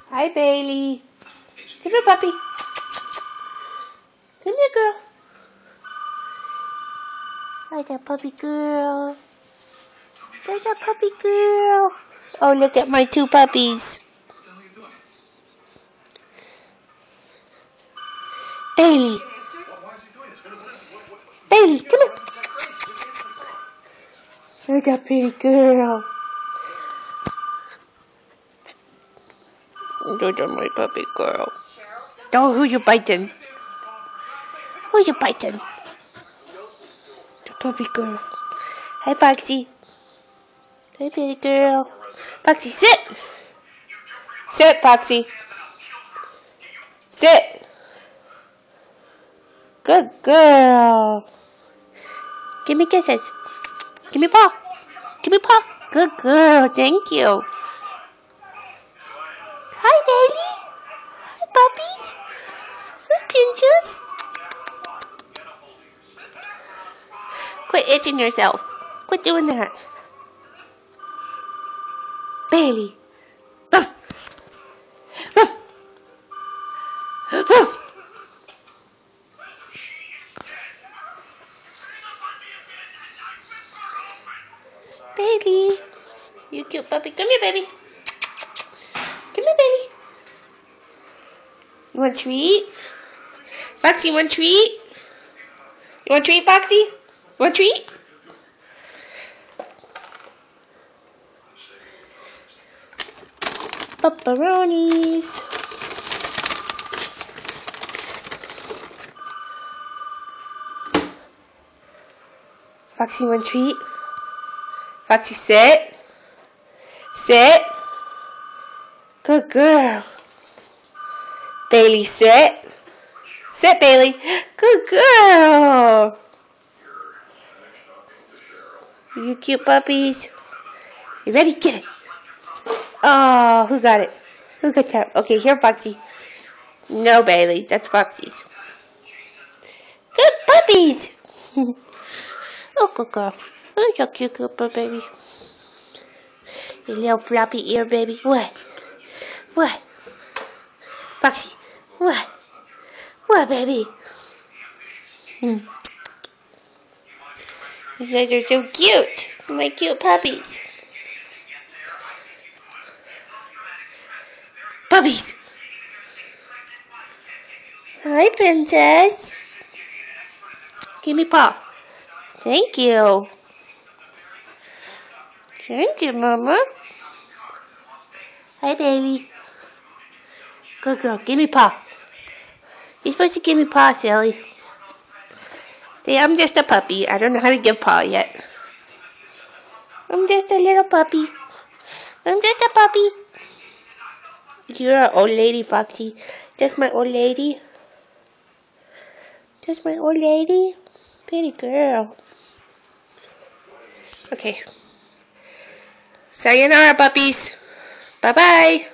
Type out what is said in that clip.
Hi, Bailey. Come here, puppy. Come here, girl. Hi, that puppy girl. There's a puppy girl. Oh, look at my two puppies. Bailey. Bailey, come here. There's a pretty girl. Those are my puppy girl. Oh, who you biting? Who you biting? The puppy girl. Hi, Foxy. Hi, pretty girl. Foxy, sit. Sit, Foxy. Sit. Good girl. Give me kisses. Give me paw. Give me paw. Good girl. Thank you. Hi, Bailey. Hi, puppies. Hi, pinches. Quit itching yourself. Quit doing that. Bailey. Ruff. Ruff. Ruff. Bailey. You cute puppy. Come here, baby. Come here, baby. You want a treat? Foxy, you want a treat? You want a treat, Foxy? You want a treat? Pepperonis. Foxy, you want a treat? Foxy, sit. Sit. Good girl. Bailey, sit. Sit, Bailey. Good girl. You cute puppies. You ready? Get it. Oh, who got it? Who got that? Okay, here, Foxy. No, Bailey. That's Foxy's. Good puppies. Oh, good girl. Oh, you're cute, good baby. Your little floppy ear, baby. What? What? Foxy. What? What, baby? You guys are so cute. My cute puppies. Puppies. Hi, princess. Give me paw. Thank you. Thank you, Mama. Hi, baby. Good girl. Give me paw. You're supposed to give me paw, silly. See, I'm just a puppy. I don't know how to give paw yet. I'm just a little puppy. I'm just a puppy. You're an old lady, Foxy. Just my old lady. Just my old lady. Pretty girl. Okay. Sayonara, puppies. Bye-bye.